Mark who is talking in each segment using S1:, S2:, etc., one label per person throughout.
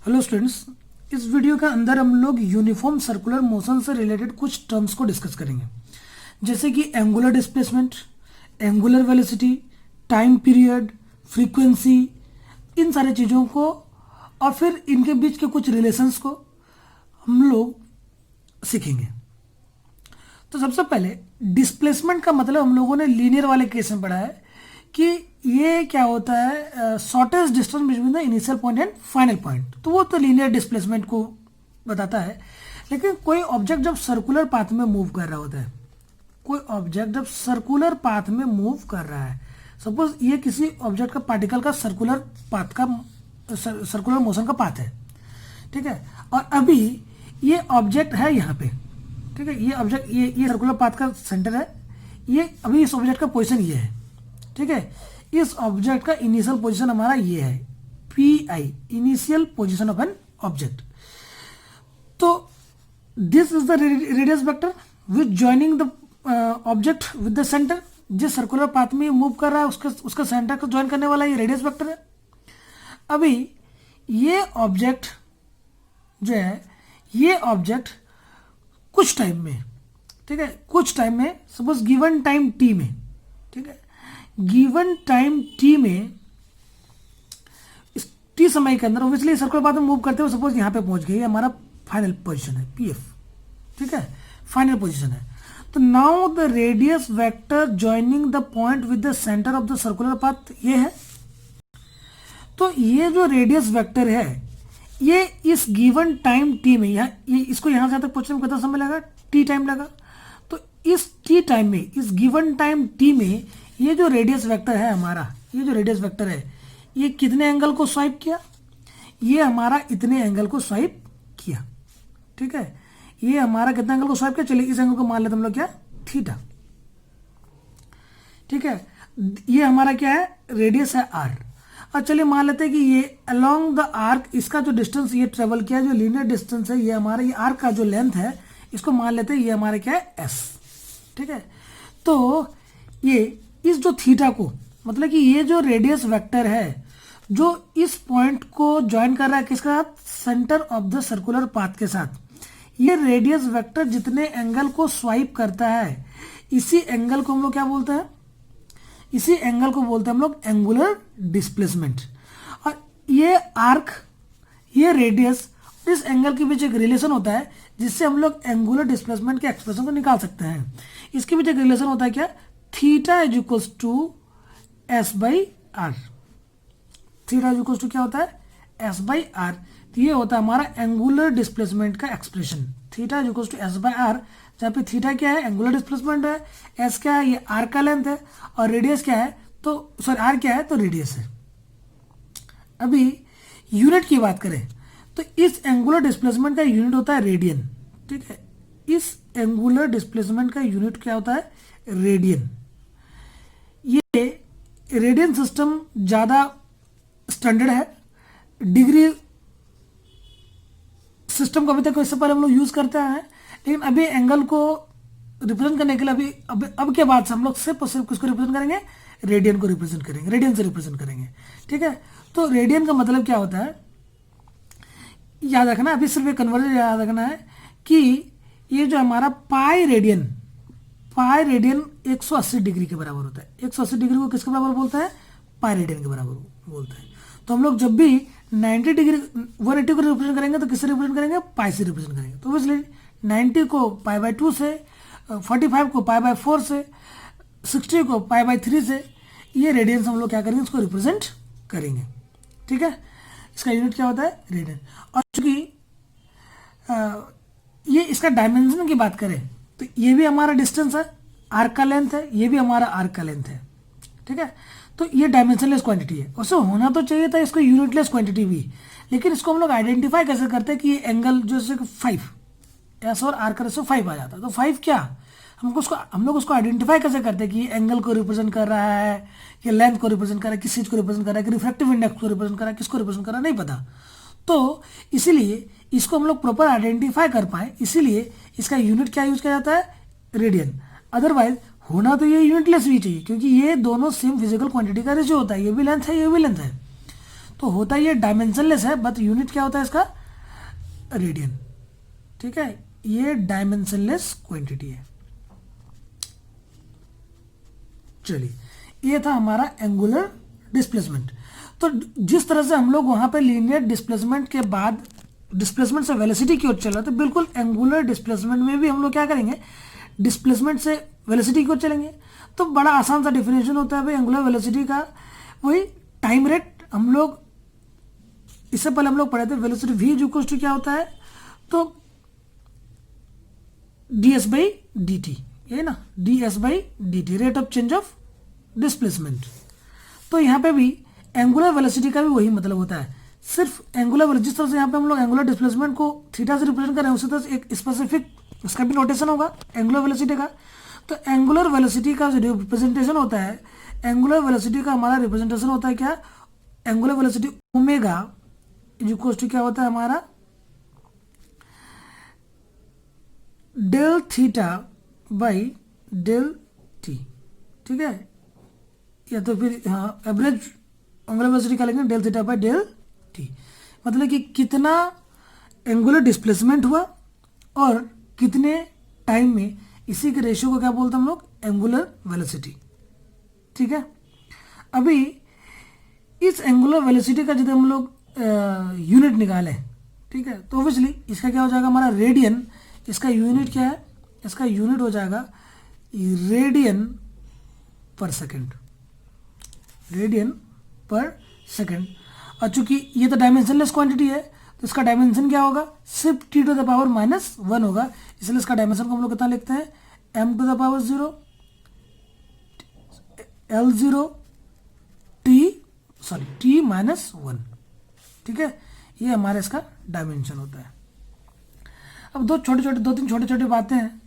S1: Hello students, इस video के अंदर हम लोग यूनिफॉर्म सर्कुलर मोशन से रिलेटेड कुछ टर्म्स को डिस्कस करेंगे, जैसे कि angular displacement, angular velocity, time period, frequency, इन सारी चीज़ों को और फिर इनके बीच के कुछ रिलेशंस को हम लोग सीखेंगे। तो सबसे पहले डिस्प्लेसमेंट का मतलब हम लोगों ने लीनियर वाले केस में पढ़ा है कि ये क्या होता है, shortest distance between the initial point and final point. तो वो तो लीनियर डिस्प्लेसमेंट को बताता है। लेकिन कोई ऑब्जेक्ट जब सर्कुलर पाथ में मूव कर रहा होता है, कोई ऑब्जेक्ट जब सर्कुलर पाथ में मूव कर रहा है, सपोज ये किसी ऑब्जेक्ट का पार्टिकल का सर्कुलर पाथ का सर्कुलर मोशन का पाथ है, ठीक है। और अभी ये ऑब्जेक्ट है यहाँ पे, ठीक है। ये ऑब्जेक्ट ये सर्कुलर पाथ का सेंटर है। ये अभी इस ऑब्जेक्ट का पोजीशन ये है, ठीक है। इस ऑब्जेक्ट का इनिशियल पोजीशन हमारा ये है, P I, initial position of an object. तो this is the radius vector which joining the object with the centre. जिस सर्कुलर पाथ में मूव कर रहा है उसका सेंटर को ज्वाइन करने वाला ये रेडियस वेक्टर है। अभी ये ऑब्जेक्ट जो है, ये ऑब्जेक्ट कुछ टाइम में, ठीक है, कुछ टाइम में, सपोज गिवन टाइम टी में, ठीक है, गिवन टाइम टी में, इस टी समय के अंदर ऑब्वियसली सर्कुलर पाथ में मूव करते हुए सपोज यहाँ पे पहुंच गई, हमारा फाइनल पोजीशन है पी एफ, ठीक है, फाइनल पोजीशन है। तो now the radius vector joining the point with the centre of the circular path ये है। तो ये जो रेडियस वेक्टर है, ये इस गिवन टाइम टी में, ये इसको यहाँ से तक पहुंचने में कितना समय लगा, टी टाइम लगा। तो इस टी टाइम में, इस गिवन टाइम टी में, ये जो रेडियस वेक्टर है हमारा, ये जो रेडियस वेक्टर है, ये कितने एंगल को स्वाइप किया, ये हमारा इतने एंगल को स्वाइप किया, ठीक है। ये हमारा कितना एंगल को स्वाइप किया, चलिए इस एंगल को मान लेते हम लोग क्या, थीटा, ठीक है। ये हमारा क्या है, रेडियस है आर। और चलिए मान लेते हैं कि ये अलोंग द आर्क, इसका जो डिस्टेंस ये ट्रेवल किया, जो लीनियर डिस्टेंस है, ये हमारा ये आर्क का जो लेंथ है, इसको मान लेते हैं ये हमारा क्या है, एस, ठीक है। तो ये इस जो थीटा को, मतलब कि ये जो रेडियस वेक्टर है जो इस पॉइंट को ज्वाइन कर रहा है किसके साथ, centre of the circular path के साथ, ये रेडियस वेक्टर जितने एंगल को स्वाइप करता है, इसी एंगल को हम लोग क्या बोलते हैं, इसी एंगल को बोलते हैं हम लोग एंगुलर डिस्प्लेसमेंट। और ये आर्क, ये रेडियस, इस एंगल के बीच एक रिलेशन होता है जिससे हम लोग एंगुलर डिस्प्लेसमेंट के एक्सप्रेशन को निकाल सकते हैं। इसके बीच एक रिलेशन होता है क्या, theta is equals to s by r. Theta is equals to क्या होता है, एस बाई आर। तो ये होता है हमारा एंगुलर डिस्प्लेसमेंट का expression, theta is equals to s by r, जहाँ पे थीटा क्या है, एंगुलर डिस्प्लेसमेंट है, एस क्या है, ये आर का लेंथ है, और रेडियस क्या है, तो सॉरी आर क्या है, तो रेडियस है। अभी यूनिट की बात करें तो इस एंगुलर डिस्प्लेसमेंट का यूनिट होता है रेडियन, ठीक है। इस एंगुलर डिस्प्लेसमेंट का यूनिट क्या होता है, रेडियन। ये रेडियन सिस्टम ज़्यादा स्टैंडर्ड है। डिग्री सिस्टम को अभी तक इससे पहले हम लोग यूज़ करते हैं, लेकिन अभी एंगल को रिप्रेजेंट करने के लिए अब के बाद से हम लोग सिर्फ और सिर्फ किसको रिप्रेजेंट करेंगे, रेडियन को रिप्रेजेंट करेंगे, रेडियन से रिप्रेजेंट करेंगे, ठीक है। तो रेडियन का मतलब क्या होता है, याद रखना, अभी सिर्फ एक कन्वर्जन याद रखना है कि ये जो हमारा पाई रेडियन 180 डिग्री के बराबर होता है। 180 डिग्री को किसके बराबर बोलते हैं, पाई रेडियन के बराबर बोलते हैं। तो हम लोग जब भी 90 डिग्री 180 को रिप्रेजेंट करेंगे तो किससे रिप्रेजेंट करेंगे, पाई से रिप्रेजेंट करेंगे। तो इसलिए 90 को पाई बाई 2 से, 45 को पाई बाई 4 से, 60 को पाई बाई 3 से, ये रेडियन हम लोग क्या करेंगे, इसको रिप्रेजेंट करेंगे, ठीक है। इसका यूनिट क्या होता है, रेडियन। और चूंकि ये इसका डायमेंशन की बात करें तो ये भी हमारा डिस्टेंस है, आर्क का लेंथ है, ये भी हमारा आर्क का लेंथ है, ठीक है। तो ये डायमेंशनलेस क्वांटिटी है, उससे होना तो चाहिए था इसको यूनिटलेस क्वांटिटी भी, लेकिन इसको हम लोग आइडेंटिफाई कैसे करते हैं कि ये एंगल जैसे 5, एस और आर का रेशो 5 आ जाता है। तो 5 क्या, हम लोग उसको आइडेंटिफाई कैसे करते हैं कि ये एंगल को रिप्रेजेंट कर रहा है, कि लेंथ को रिप्रेजेंट कर रहा है, किस चीज़ को रिप्रेजेंट कर रहा है, कि रिफ्रैक्टिव इंडेक्स को रिप्रेजेंट कर रहा है, किसको रिप्रेजेंट कर रहा है, नहीं पता। तो इसीलिए इसको हम लोग प्रॉपर आइडेंटिफाई कर पाए, इसीलिए इसका यूनिट क्या यूज किया जाता है, रेडियन। अदरवाइज होना तो ये यूनिटलेस भी चाहिए, क्योंकि ये दोनों सेम फिजिकल क्वांटिटी का रेशियो होता है, ये भी लेंथ है, ये भी लेंथ है। तो होता ये डायमेंशनलेस है, बट यूनिट क्या होता है इसका, रेडियन। ठीक है, ये डायमेंशनलेस क्वांटिटी है। चलिए, ये था हमारा एंगुलर डिस्प्लेसमेंट। तो जिस तरह से हम लोग वहां पे लीनियर डिस्प्लेसमेंट के बाद डिस्प्लेसमेंट से वेलोसिटी की ओर चल रहा है, तो बिल्कुल एंगुलर डिस्प्लेसमेंट में भी हम लोग क्या करेंगे, डिस्प्लेसमेंट से वेलोसिटी की ओर चलेंगे। तो बड़ा आसान सा डिफिनेशन होता है भाई एंगुलर वेलोसिटी का, वही टाइम रेट। हम लोग इससे पहले हम लोग पढ़े थे वेलोसिटी v इक्वल्स टू क्या होता है, तो ds बाई डी टी, ये ना ds by D T, rate of change of displacement. तो यहाँ पे भी एंगुलर वेलोसिटी का भी वही मतलब होता है, सिर्फ एंगुलर वेलोसिटी, जिस तरह से यहाँ पे हम लोग एंगुलर डिस्प्लेसमेंट को थीटा से रिप्रेजेंट कर रहे हैं, उसी तरह से एक स्पेसिफिक उसका भी नोटेशन होगा एंगुलर वेलोसिटी का। तो एंगुलर वेलोसिटी का जो रिप्रेजेंटेशन होता है, एंगुलर वेलोसिटी का हमारा रिप्रेजेंटेशन होता है क्या, angular velocity omega equals to क्या होता है हमारा, del theta by del t. ठीक है, या तो फिर हाँ एवरेज एंगुलर वेलोसिटी क्या लिखेंगे, del theta by del t, मतलब कि कितना एंगुलर डिस्प्लेसमेंट हुआ और कितने टाइम में, इसी के रेशियो को क्या बोलते हैं हम लोग, एंगुलर वेलोसिटी। ठीक है, अभी इस एंगुलर वेलोसिटी का यदि हम लोग यूनिट निकालें, ठीक है, तो ऑब्वियसली इसका क्या हो जाएगा हमारा रेडियन, इसका यूनिट क्या है, इसका यूनिट हो जाएगा रेडियन पर सेकेंड, रेडियन पर सेकेंड। और चूंकि ये तो डायमेंशनलेस क्वांटिटी है, तो इसका डायमेंशन क्या होगा, सिर्फ टी टू द पावर -1 होगा, इसलिए इसका डायमेंशन को हम लोग कितना लिखते हैं, m to the power 0 L0 t -1। ठीक है, ये हमारा इसका डायमेंशन होता है। अब दो तीन छोटे छोटे बातें हैं,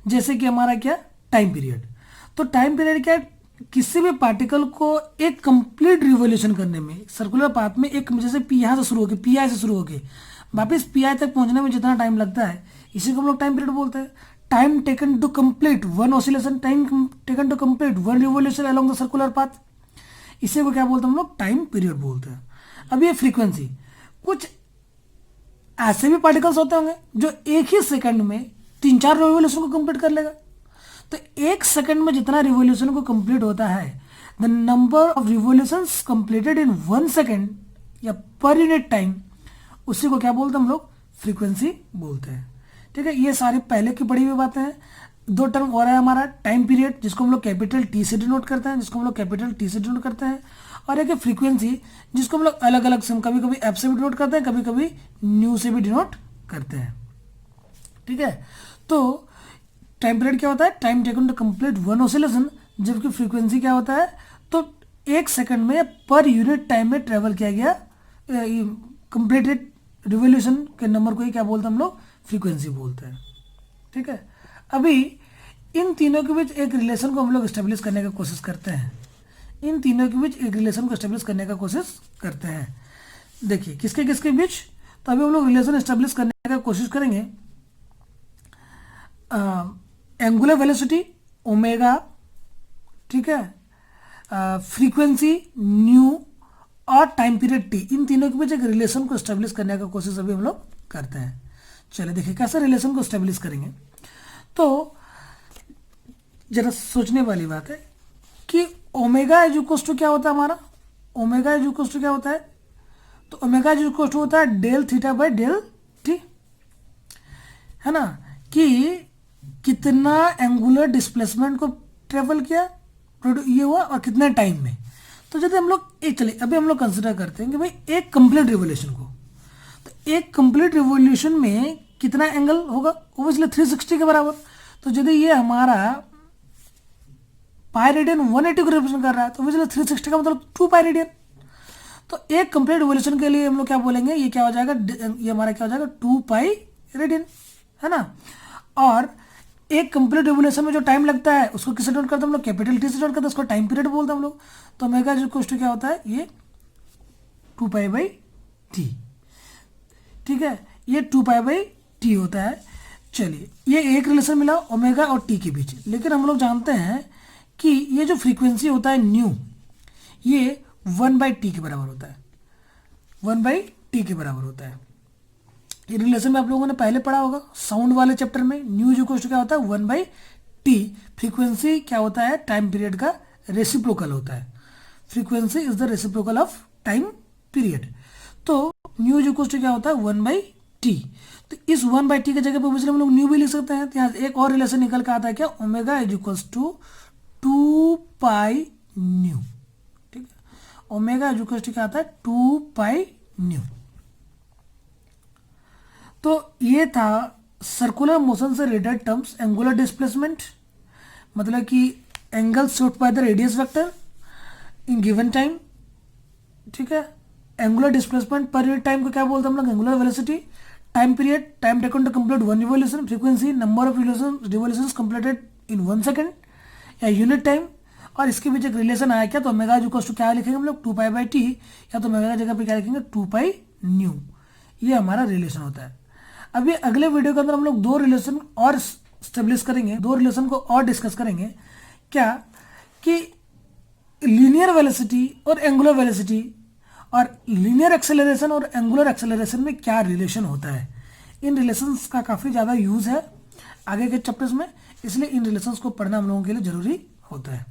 S1: जैसे कि हमारा क्या, टाइम पीरियड। तो टाइम पीरियड क्या है, किसी भी पार्टिकल को एक कंप्लीट रिवोल्यूशन करने में सर्कुलर पाथ में, एक जैसे पी यहाँ से शुरू होकर पी आई से शुरू होकर वापस पी आई तक पहुंचने में जितना टाइम लगता है, इसी को हम लोग टाइम पीरियड बोलते हैं। Time taken to complete one oscillation, time taken to complete one revolution along the circular path, इसी को क्या बोलते हैं हम लोग, टाइम पीरियड बोलते हैं। अब ये फ्रीक्वेंसी, कुछ ऐसे भी पार्टिकल्स होते होंगे जो एक ही सेकंड में 3-4 रिवोल्यूशन को कंप्लीट कर लेगा। तो एक सेकंड में जितना रिवोल्यूशन को कंप्लीट होता है, the number of revolutions completed in 1 second या पर यूनिट टाइम, उसी को क्या बोलते हैं हम लोग, फ्रीक्वेंसी बोलते हैं। ठीक है, ये सारी पहले की पढ़ी हुई बातें हैं। दो टर्म और है हमारा, टाइम पीरियड जिसको हम लोग कैपिटल टी से डिनोट करते हैं, और एक है फ्रीक्वेंसी जिसको हम लोग अलग अलग से, कभी कभी एफ से भी डिनोट करते हैं, कभी कभी न्यू से भी डिनोट करते हैं। ठीक है, तो टाइम पीरियड क्या होता है, time taken to complete one oscillation, जबकि फ्रीक्वेंसी क्या होता है, तो एक सेकंड में पर यूनिट टाइम में ट्रेवल किया गया कंप्लीटेड रिवोल्यूशन के नंबर को ही क्या बोलते हैं हम लोग, फ्रीक्वेंसी बोलते हैं। ठीक है, अभी इन तीनों के बीच एक रिलेशन को हम लोग एस्टेब्लिश करने की कोशिश करते हैं, देखिए किसके किसके बीच, तो अभी हम लोग रिलेशन एस्टेब्लिश करने का कोशिश करेंगे। एंगुलर वेलोसिटी ओमेगा, ठीक है, फ्रीक्वेंसी न्यू और टाइम पीरियड टी, इन तीनों के बीच एक रिलेशन को एस्टेब्लिश करने का कोशिश अभी हम लोग करते हैं। चलिए देखिए कैसे रिलेशन को एस्टेब्लिश करेंगे। तो जरा सोचने वाली बात है कि ओमेगा इज इक्वल्स टू क्या होता है हमारा, ओमेगा इज इक्वल्स टू क्या होता है, तो ओमेगा इज इक्वल्स टू होता है del theta by del t, है ना, कि कितना एंगुलर डिस्प्लेसमेंट को ट्रेवल किया, ये हुआ, और कितने टाइम में। तो जैसे हम लोग चलिए अभी हम लोग कंसिडर करते हैं कि भाई एक कंप्लीट रिवोल्यूशन को, तो एक कंप्लीट रिवोल्यूशन में कितना एंगल होगा, ओब्वियसली 360 के बराबर। तो यदि ये हमारा पाई रेडियन 180 को रिप्रेजेंट कर रहा है, तो ओब्वियसली 360 का मतलब 2 पाई रेडियन। तो एक कंप्लीट रिवोल्यूशन के लिए हम लोग क्या बोलेंगे, ये क्या हो जाएगा, ये हमारा क्या हो जाएगा 2 पाई रेडियन, है ना। और एक कंप्लीट रिवोल्यूशन में जो टाइम लगता है उसको किससे डिनोट करते हैं हम लोग, कैपिटल टी से डिनोट करते हैं, उसको टाइम पीरियड बोलते हैं हम लोग। तो ओमेगा इक्वल्स टू क्या होता है, ये 2 पाई बाई टी, ठीक है, ये 2 पाई बाई टी होता है। चलिए ये एक रिलेशन मिला ओमेगा और टी के बीच, लेकिन हम लोग जानते हैं कि ये जो फ्रीक्वेंसी होता है न्यू, ये 1/t के बराबर होता है। 1/t के बराबर होता है। ये रिलेशन में आप लोगों ने पहले पढ़ा होगा साउंड वाले चैप्टर में, न्यू इज इक्वल टू क्या होता है 1/t। फ्रीक्वेंसी क्या होता है, टाइम पीरियड का रेसिप्रोकल होता है। Frequency is the reciprocal of time period. तो न्यू इज इक्वल टू क्या होता है 1/t। तो इस 1/t की जगह पर हम लोग न्यू भी लिख सकते हैं। तो यहाँ एक और रिलेशन निकल के आता है क्या, omega is equal to 2 nu. ठीक है, ओमेगा इज इक्वल टू क्या आता है 2 न्यू। तो ये था सर्कुलर मोशन से रिलेटेड टर्म्स। एंगुलर डिस्प्लेसमेंट मतलब कि angle shift by the radius vector in given time. ठीक है, एंगुलर डिस्प्लेसमेंट पर यूनिट टाइम को क्या बोलते हैं हम लोग, angular velocity. Time period, time taken to complete one revolution. Frequency, number of revolutions completed in 1 second या यूनिट टाइम। और इसके बीच एक रिलेशन आया क्या, तो ओमेगा इक्वल टू क्या लिखेंगे हम लोग 2π/t, या तो ओमेगा की जगह पे क्या लिखेंगे 2π न्यू। ये हमारा रिलेशन होता है। अभी अगले वीडियो के अंदर हम लोग 2 रिलेशन और स्टेब्लिश करेंगे, 2 रिलेशन को और डिस्कस करेंगे। क्या कि लीनियर वेलोसिटी और एंगुलर वेलोसिटी और लीनियर एक्सेलरेशन और एंगुलर एक्सेलरेशन में क्या रिलेशन होता है। इन रिलेशंस का काफ़ी ज़्यादा यूज़ है आगे के चैप्टर्स में, इसलिए इन रिलेशंस को पढ़ना हम लोगों के लिए ज़रूरी होता है।